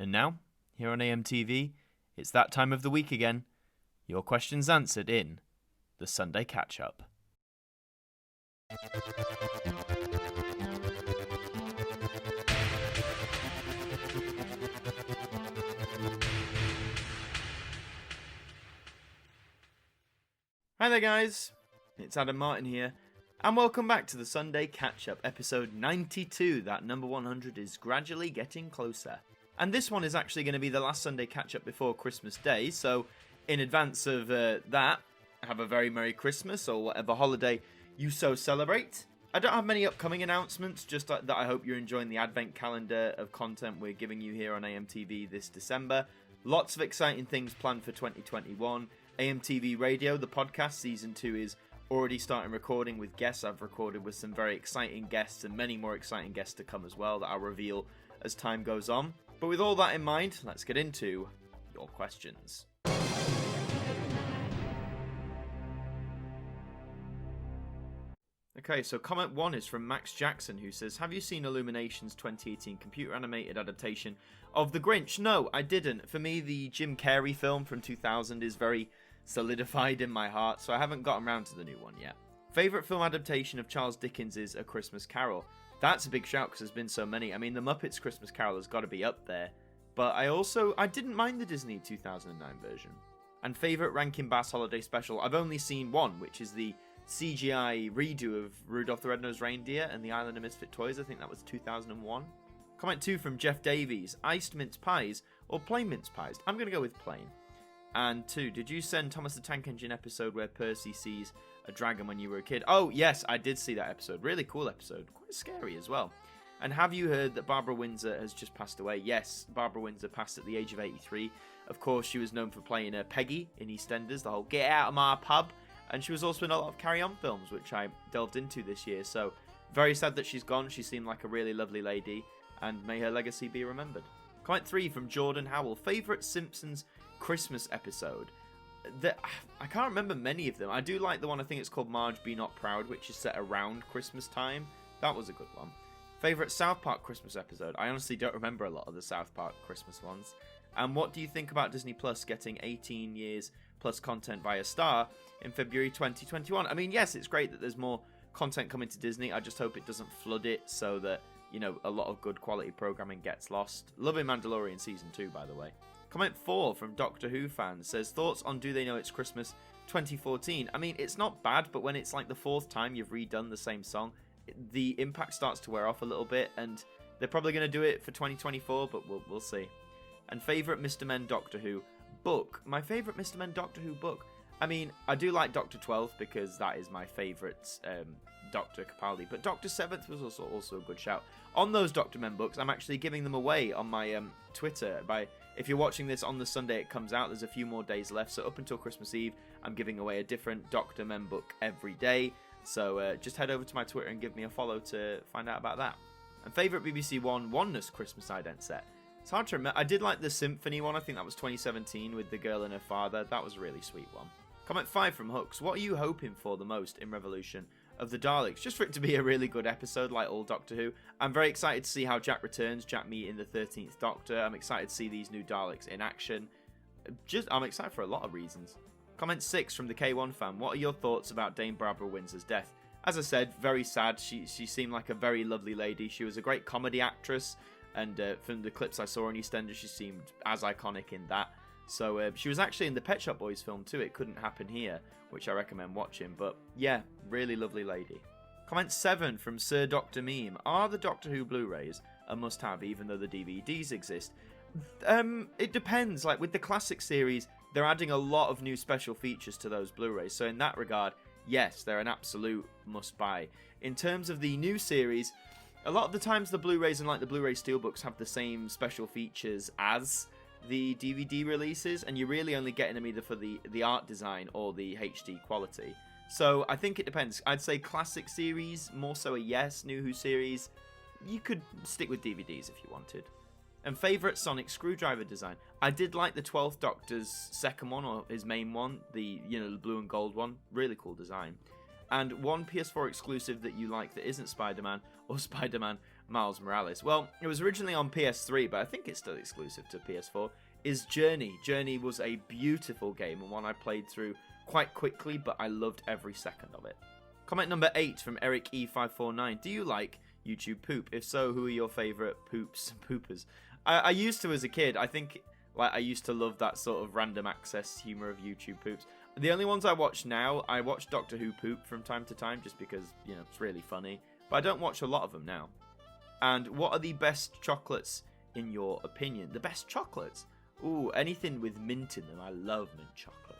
And now, here on AMTV, it's that time of the week again. Your questions answered in the Sunday Catch-Up. Hi there guys, it's Adam Martyn here, and welcome back to the Sunday Catch-Up, episode 92. That number 100 is gradually getting closer. And this one is actually going to be the last Sunday Catch-Up before Christmas Day, so in advance of that, have a very Merry Christmas or whatever holiday you so celebrate. I don't have many upcoming announcements, just that I hope you're enjoying the advent calendar of content we're giving you here on AMTV this December. Lots of exciting things planned for 2021. AMTV Radio, the podcast, Season 2 is already starting recording with guests. I've recorded with some very exciting guests and many more exciting guests to come as well that I'll reveal as time goes on. But with all that in mind, let's get into your questions. Okay, so comment 1 is from Max Jackson, who says, have you seen Illumination's 2018 computer animated adaptation of The Grinch? No, I didn't. For me, the Jim Carrey film from 2000 is very solidified in my heart, so I haven't gotten around to the new one yet. Favourite film adaptation of Charles Dickens' A Christmas Carol? That's a big shout because there's been so many. I mean, The Muppets Christmas Carol has got to be up there. But I didn't mind the Disney 2009 version. And favourite Rankin Bass holiday special? I've only seen one, which is the CGI redo of Rudolph the Red-Nosed Reindeer and the Island of Misfit Toys. I think that was 2001. Comment 2 from Jeff Davies. Iced mince pies or plain mince pies? I'm going to go with plain. And 2, did you send Thomas the Tank Engine episode where Percy sees a dragon when you were a kid? Oh, yes, I did see that episode. Really cool episode. Quite scary as well. And have you heard that Barbara Windsor has just passed away? Yes, Barbara Windsor passed at the age of 83. Of course, she was known for playing Peggy in EastEnders, the whole get out of my pub. And she was also in a lot of Carry On films, which I delved into this year. So, very sad that she's gone. She seemed like a really lovely lady. And may her legacy be remembered. Comment 3 from Jordan Howell. Favourite Simpsons Christmas episode? I can't remember many of them. I do like the one, I think it's called Marge Be Not Proud, which is set around Christmas time. That was a good one. Favourite South Park Christmas episode? I honestly don't remember a lot of the South Park Christmas ones. And what do you think about Disney Plus getting 18 years plus content via Star in February 2021? I mean, yes, it's great that there's more content coming to Disney. I just hope it doesn't flood it so that, you know, a lot of good quality programming gets lost. Loving Mandalorian Season 2, by the way. Comment 4 from Doctor Who fans says, thoughts on Do They Know It's Christmas 2014? I mean, it's not bad, but when it's like the 4th time you've redone the same song, the impact starts to wear off a little bit, and they're probably going to do it for 2024, but we'll see. And favourite Mr. Men Doctor Who book? My favourite Mr. Men Doctor Who book? I mean, I do like Doctor 12th because that is my favourite Dr. Capaldi, but Dr. 7th was also a good shout. On those Dr. Men books, I'm actually giving them away on my Twitter. If you're watching this on the Sunday it comes out, there's a few more days left, so up until Christmas Eve, I'm giving away a different Dr. Men book every day. So just head over to my Twitter and give me a follow to find out about that. And favourite BBC One Oneness Christmas Ident set? It's hard to remember. I did like the Symphony one. I think that was 2017 with the girl and her father. That was a really sweet one. Comment 5 from Hooks. What are you hoping for the most in Revolution of the Daleks? Just for it to be a really good episode like all Doctor Who. I'm very excited to see how Jack returns. Jack meeting the 13th Doctor. I'm excited to see these new Daleks in action. I'm excited for a lot of reasons. Comment 6 from the K1 fan. What are your thoughts about Dame Barbara Windsor's death? As I said, very sad. She seemed like a very lovely lady. She was a great comedy actress. And from the clips I saw on EastEnders, she seemed as iconic in that. So she was actually in the Pet Shop Boys film too. It Couldn't Happen Here, which I recommend watching. But yeah, really lovely lady. Comment 7 from Sir Dr. Meme. Are the Doctor Who Blu-rays a must-have even though the DVDs exist? It depends. Like with the classic series, they're adding a lot of new special features to those Blu-rays. So in that regard, yes, they're an absolute must-buy. In terms of the new series, a lot of the times the Blu-rays and like the Blu-ray Steelbooks have the same special features as the DVD releases, and you're really only getting them either for the art design or the HD quality. So I think it depends. I'd say classic series, more so a yes. New Who series, you could stick with DVDs if you wanted. And favourite Sonic screwdriver design? I did like the 12th Doctor's second one, or his main one, the blue and gold one. Really cool design. And one PS4 exclusive that you like that isn't Spider-Man, or Spider-Man Miles Morales. Well, it was originally on PS3, but I think it's still exclusive to PS4, is Journey. Journey was a beautiful game and one I played through quite quickly, but I loved every second of it. Comment number 8 from Eric E549. Do you like YouTube poop? If so, who are your favourite poops and poopers? I used to as a kid. I think I used to love that sort of random access humour of YouTube poops. The only ones I watch now, I watch Doctor Who poop from time to time just because, it's really funny. But I don't watch a lot of them now. And what are the best chocolates in your opinion? The best chocolates? Ooh, anything with mint in them. I love mint chocolate.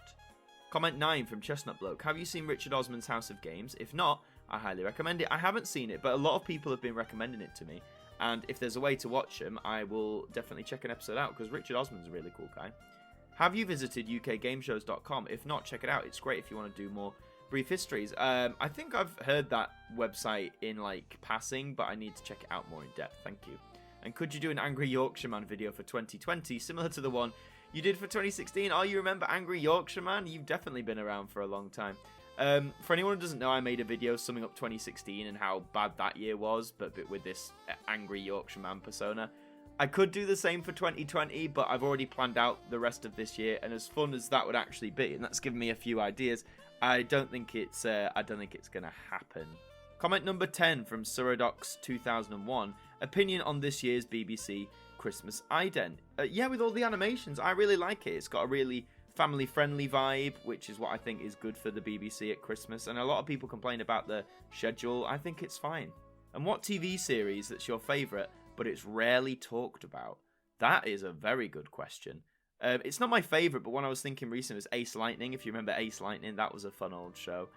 Comment 9 from Chestnut Bloke. Have you seen Richard Osman's House of Games? If not, I highly recommend it. I haven't seen it, but a lot of people have been recommending it to me. And if there's a way to watch them, I will definitely check an episode out, because Richard Osman's a really cool guy. Have you visited ukgameshows.com? If not, check it out. It's great if you want to do more brief histories. I think I've heard that website in, passing, but I need to check it out more in depth. Thank you. And could you do an Angry Yorkshireman video for 2020, similar to the one you did for 2016? Oh, you remember Angry Yorkshireman? You've definitely been around for a long time. For anyone who doesn't know, I made a video summing up 2016 and how bad that year was, but with this Angry Yorkshireman persona. I could do the same for 2020, but I've already planned out the rest of this year, and as fun as that would actually be, and that's given me a few ideas, I don't think it's gonna happen. Comment number 10 from Suradox 2001. Opinion on this year's BBC Christmas ident. Yeah, with all the animations, I really like it. It's got a really family-friendly vibe, which is what I think is good for the BBC at Christmas. And a lot of people complain about the schedule. I think it's fine. And what TV series that's your favourite, but it's rarely talked about? That is a very good question. It's not my favourite, but one I was thinking recently was Ace Lightning. If you remember Ace Lightning, that was a fun old show.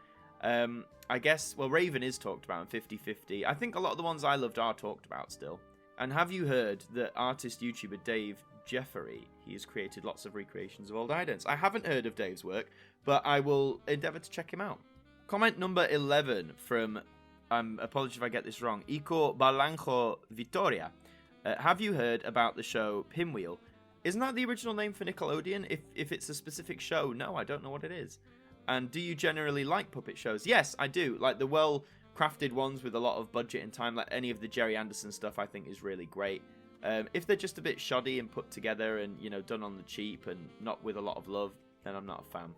I guess, Raven is talked about in 50-50. I think a lot of the ones I loved are talked about still. And have you heard that artist YouTuber Dave Jeffery, he has created lots of recreations of old idents? I haven't heard of Dave's work, but I will endeavour to check him out. Comment number 11 from, apologies if I get this wrong, Ico Balanjo Vitoria. Have you heard about the show Pinwheel? Isn't that the original name for Nickelodeon? If it's a specific show, no, I don't know what it is. And do you generally like puppet shows? Yes, I do. Like the well-crafted ones with a lot of budget and time, like any of the Jerry Anderson stuff, I think is really great. If they're just a bit shoddy and put together and, done on the cheap and not with a lot of love, then I'm not a fan.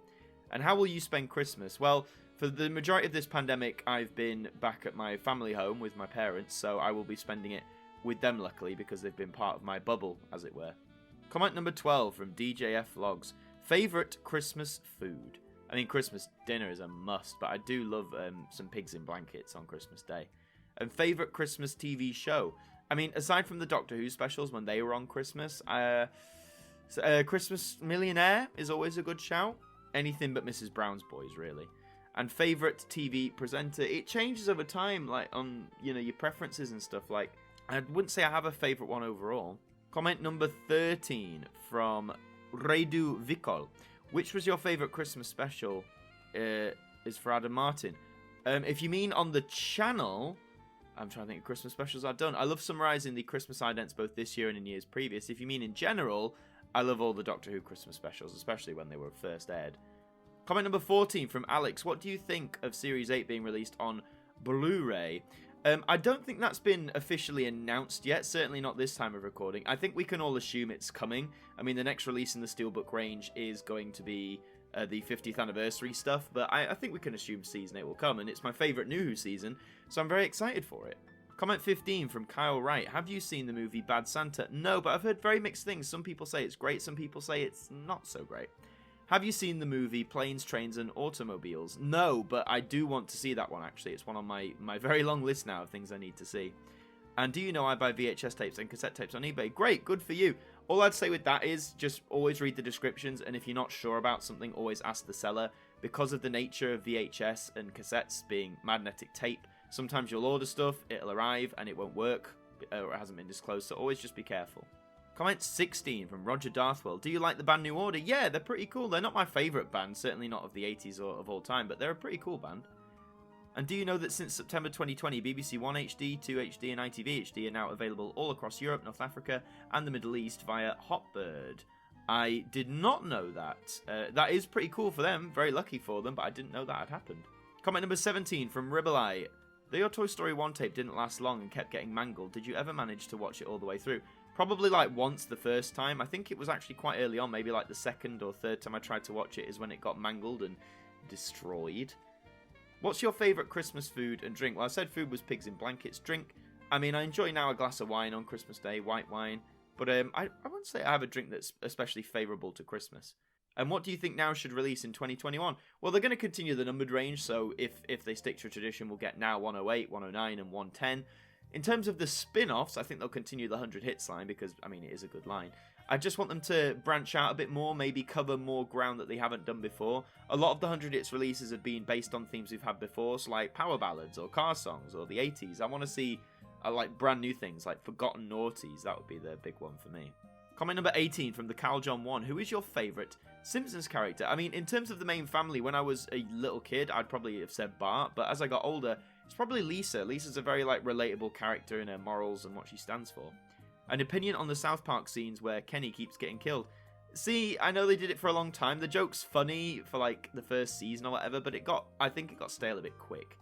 And how will you spend Christmas? Well, for the majority of this pandemic, I've been back at my family home with my parents, so I will be spending it with them, luckily, because they've been part of my bubble, as it were. Comment number 12 from DJF Vlogs. Favourite Christmas food? I mean, Christmas dinner is a must, but I do love some pigs in blankets on Christmas Day. And favourite Christmas TV show? I mean, aside from the Doctor Who specials when they were on Christmas, Christmas Millionaire is always a good shout. Anything but Mrs. Brown's Boys, really. And favourite TV presenter? It changes over time, on, your preferences and stuff. I wouldn't say I have a favourite one overall. Comment number 13 from Redu Vikol. Which was your favourite Christmas special? Is for Adam Martyn. If you mean on the channel, I'm trying to think of Christmas specials I've done. I love summarising the Christmas idents both this year and in years previous. If you mean in general, I love all the Doctor Who Christmas specials, especially when they were first aired. Comment number 14 from Alex. What do you think of Series 8 being released on Blu-ray? I don't think that's been officially announced yet, certainly not this time of recording. I think we can all assume it's coming. I mean, the next release in the Steelbook range is going to be the 50th anniversary stuff, but I think we can assume Season 8 will come, and it's my favourite New Who season, so I'm very excited for it. Comment 15 from Kyle Wright. Have you seen the movie Bad Santa? No, but I've heard very mixed things. Some people say it's great, some people say it's not so great. Have you seen the movie Planes, Trains and Automobiles? No, but I do want to see that one, actually. It's one on my very long list now of things I need to see. And do you know I buy VHS tapes and cassette tapes on eBay? Great, good for you. All I'd say with that is just always read the descriptions, and if you're not sure about something, always ask the seller. Because of the nature of VHS and cassettes being magnetic tape, sometimes you'll order stuff, it'll arrive, and it won't work, or it hasn't been disclosed, so always just be careful. Comment 16 from Roger Darthwell. Do you like the band New Order? Yeah, they're pretty cool. They're not my favourite band, certainly not of the 80s or of all time, but they're a pretty cool band. And do you know that since September 2020, BBC One HD, 2 HD and ITV HD are now available all across Europe, North Africa and the Middle East via Hotbird? I did not know that. That is pretty cool for them. Very lucky for them, but I didn't know that had happened. Comment number 17 from Ribbleye. Though your Toy Story 1 tape didn't last long and kept getting mangled, did you ever manage to watch it all the way through? Probably like once the first time. I think it was actually quite early on, maybe like the second or third time I tried to watch it is when it got mangled and destroyed. What's your favourite Christmas food and drink? Well, I said food was pigs in blankets. Drink, I mean, I enjoy now a glass of wine on Christmas Day, white wine. But I wouldn't say I have a drink that's especially favourable to Christmas. And what do you think now should release in 2021? Well, they're going to continue the numbered range, so if they stick to tradition, we'll get now 108, 109, and 110. In terms of the spin-offs, I think they'll continue the 100 hits line because, I mean, it is a good line. I just want them to branch out a bit more, maybe cover more ground that they haven't done before. A lot of the 100 hits releases have been based on themes we've had before, so like power ballads or car songs or the 80s. I want to see like brand new things, like forgotten noughties. That would be the big one for me. Comment number 18 from the Cal John 1. Who is your favourite Simpsons character? I mean, in terms of the main family, when I was a little kid, I'd probably have said Bart, but as I got older, it's probably Lisa. Lisa's a very like relatable character in her morals and what she stands for. An opinion on the South Park scenes where Kenny keeps getting killed. See, I know they did it for a long time. The joke's funny for like the first season or whatever, but I think it got stale a bit quick.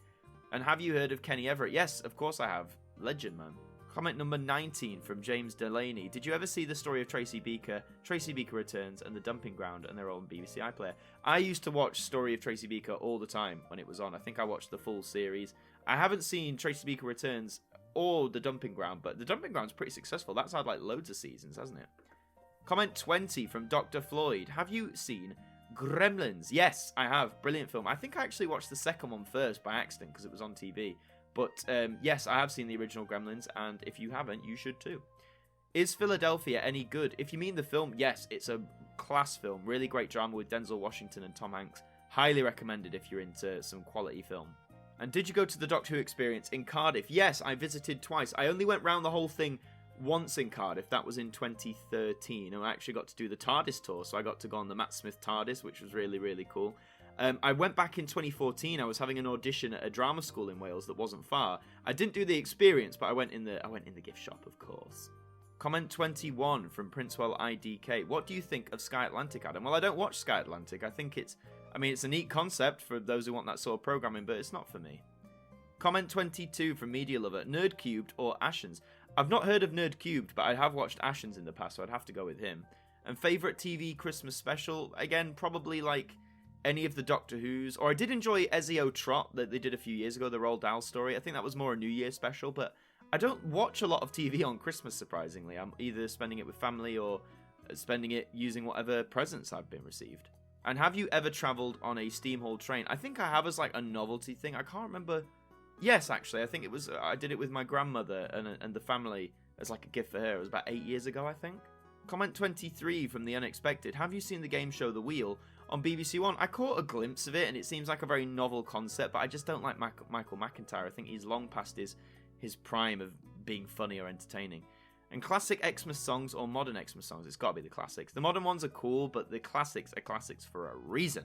And have you heard of Kenny Everett? Yes, of course I have. Legend, man. Comment number 19 from James Delaney. Did you ever see the story of Tracy Beaker? Tracy Beaker Returns and The Dumping Ground, and they're all on BBC iPlayer. I used to watch Story of Tracy Beaker all the time when it was on. I think I watched the full series. I haven't seen Tracy Beaker Returns or The Dumping Ground, but The Dumping Ground's pretty successful. That's had like loads of seasons, hasn't it? Comment 20 from Dr. Floyd. Have you seen Gremlins? Yes, I have. Brilliant film. I think I actually watched the second one first by accident because it was on TV. But yes, I have seen the original Gremlins, and if you haven't, you should too. Is Philadelphia any good? If you mean the film, yes, it's a class film. Really great drama with Denzel Washington and Tom Hanks. Highly recommended if you're into some quality film. And did you go to the Doctor Who experience in Cardiff? Yes, I visited twice. I only went round the whole thing once in Cardiff. That was in 2013, and I actually got to do the TARDIS tour, so I got to go on the Matt Smith TARDIS, which was really, really cool. I went back in 2014. I was having an audition at a drama school in Wales that wasn't far. I didn't do the experience, but I went in the gift shop, of course. Comment 21 from Princewell IDK. What do you think of Sky Atlantic, Adam? Well, I don't watch Sky Atlantic. I think it's a neat concept for those who want that sort of programming, but it's not for me. Comment 22 from Media Lover. Nerd Cubed or Ashens? I've not heard of Nerd Cubed, but I have watched Ashens in the past, so I'd have to go with him. And favourite TV Christmas special? Again, probably like any of the Doctor Who's, or I did enjoy Ezio Trot that they did a few years ago, the Roald Dahl story. I think that was more a New Year special, but I don't watch a lot of TV on Christmas, surprisingly. I'm either spending it with family or spending it using whatever presents I've been received. And have you ever travelled on a steam-hauled train? I think I have as like a novelty thing. I can't remember. Yes, actually, I think I did it with my grandmother and the family as like a gift for her. It was about 8 years ago, I think. Comment 23 from The Unexpected. Have you seen the game show The Wheel on BBC One? I caught a glimpse of it, and it seems like a very novel concept, but I just don't like Michael McIntyre. I think he's long past his prime of being funny or entertaining. And classic Xmas songs or modern Xmas songs? It's got to be the classics. The modern ones are cool, but the classics are classics for a reason.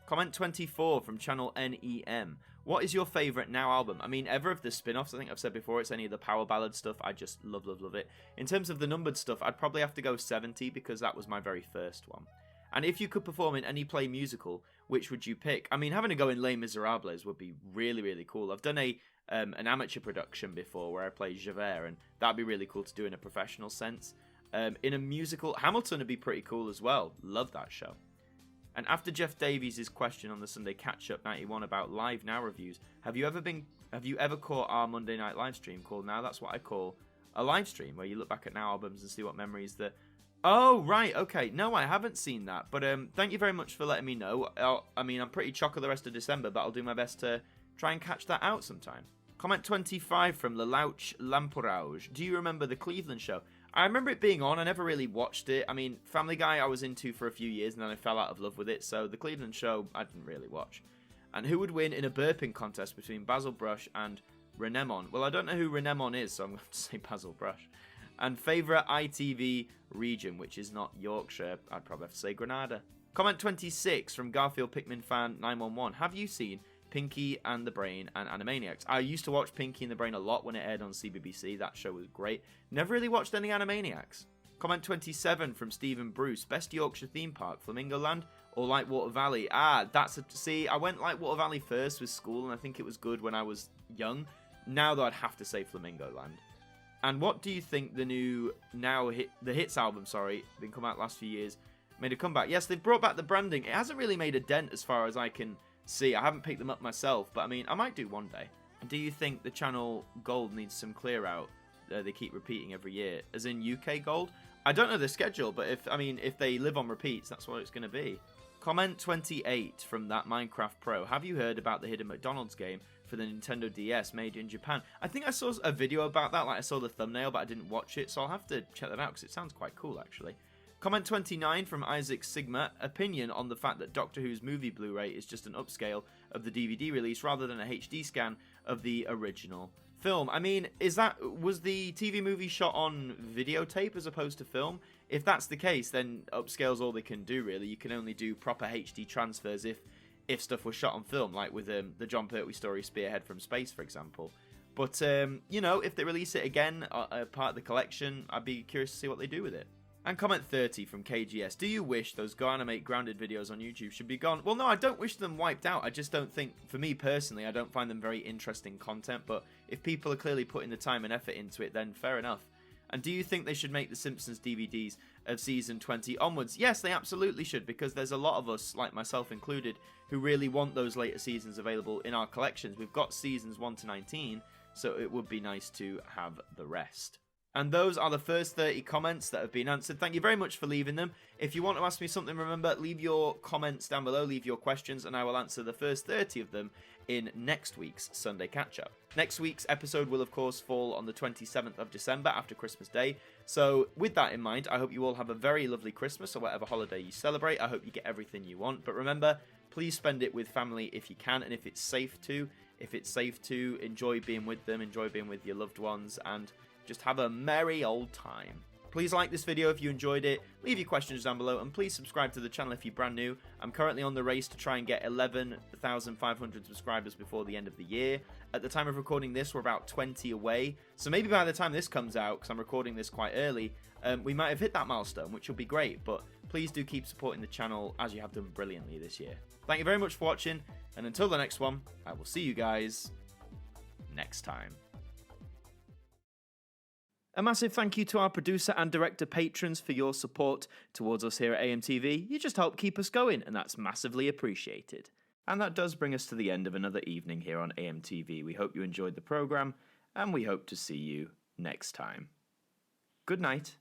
Comment 24 from Channel NEM. What is your favourite Now album? I mean, ever of the spin-offs, I think I've said before, it's any of the power ballad stuff. I just love, love, love it. In terms of the numbered stuff, I'd probably have to go 70 because that was my very first one. And if you could perform in any play musical, which would you pick? I mean, having a go in Les Miserables would be really, really cool. I've done an amateur production before where I played Javert, and that'd be really cool to do in a professional sense. In a musical, Hamilton would be pretty cool as well. Love that show. And after Jeff Davies' question on the Sunday Catch-Up 91 about Live Now reviews, have you ever caught our Monday night live stream called Now? That's what I call a live stream, where you look back at Now albums and see what memories that... Oh, right, okay. No, I haven't seen that, but thank you very much for letting me know. I'm pretty chocker the rest of December, but I'll do my best to try and catch that out sometime. Comment 25 from Lelouch Lampourage. Do you remember the Cleveland show? I remember it being on. I never really watched it. I mean, Family Guy I was into for a few years, and then I fell out of love with it, so the Cleveland show I didn't really watch. And who would win in a burping contest between Basil Brush and Renemon? Well, I don't know who Renemon is, so I'm going to have to say Basil Brush. And favourite ITV region, which is not Yorkshire, I'd probably have to say Granada. Comment 26 from Garfield Pikmin fan 911. Have you seen Pinky and the Brain and Animaniacs? I used to watch Pinky and the Brain a lot when it aired on CBBC. That show was great. Never really watched any Animaniacs. Comment 27 from Stephen Bruce. Best Yorkshire theme park, Flamingo Land or Lightwater Valley? I went Lightwater Valley first with school, and I think it was good when I was young. Now, though, I'd have to say Flamingo Land. And what do you think the Hits album, been come out last few years, made a comeback? Yes, they've brought back the branding. It hasn't really made a dent as far as I can see. I haven't picked them up myself, but I mean, I might do one day. And do you think the channel Gold needs some clear out? They keep repeating every year, as in UK Gold? I don't know the schedule, but if they live on repeats, that's what it's going to be. Comment 28 from that Minecraft Pro. Have you heard about the hidden McDonald's game for the Nintendo DS made in Japan? I think I saw a video about that. Like, I saw the thumbnail, but I didn't watch it, so I'll have to check that out because it sounds quite cool, actually. Comment 29 from Isaac Sigma. Opinion on the fact that Doctor Who's movie Blu-ray is just an upscale of the DVD release rather than a HD scan of the original film. I mean, was the TV movie shot on videotape as opposed to film? If that's the case, then upscale's all they can do, really. You can only do proper HD transfers if stuff was shot on film, like with the John Pertwee story Spearhead from Space, for example. But, if they release it again, part of the collection, I'd be curious to see what they do with it. And comment 30 from KGS. Do you wish those Go Animate grounded videos on YouTube should be gone? Well, no, I don't wish them wiped out. I just don't think, for me personally, I don't find them very interesting content. But if people are clearly putting the time and effort into it, then fair enough. And do you think they should make The Simpsons DVDs of season 20 onwards? Yes, they absolutely should, because there's a lot of us, like myself included, who really want those later seasons available in our collections. We've got seasons 1 to 19, so it would be nice to have the rest. And those are the first 30 comments that have been answered. Thank you very much for leaving them. If you want to ask me something, remember, leave your comments down below, leave your questions, and I will answer the first 30 of them in next week's Sunday Catch-Up. Next week's episode will, of course, fall on the 27th of December after Christmas Day. So with that in mind, I hope you all have a very lovely Christmas or whatever holiday you celebrate. I hope you get everything you want. But remember, please spend it with family if you can, and if it's safe to. If it's safe to, enjoy being with them, enjoy being with your loved ones, and just have a merry old time. Please like this video if you enjoyed it, leave your questions down below, and please subscribe to the channel if you're brand new. I'm currently on the race to try and get 11,500 subscribers before the end of the year. At the time of recording this, we're about 20 away, so maybe by the time this comes out, because I'm recording this quite early, we might have hit that milestone, which will be great, but please do keep supporting the channel as you have done brilliantly this year. Thank you very much for watching, and until the next one, I will see you guys next time. A massive thank you to our producer and director patrons for your support towards us here at AMTV. You just help keep us going, and that's massively appreciated. And that does bring us to the end of another evening here on AMTV. We hope you enjoyed the programme, and we hope to see you next time. Good night.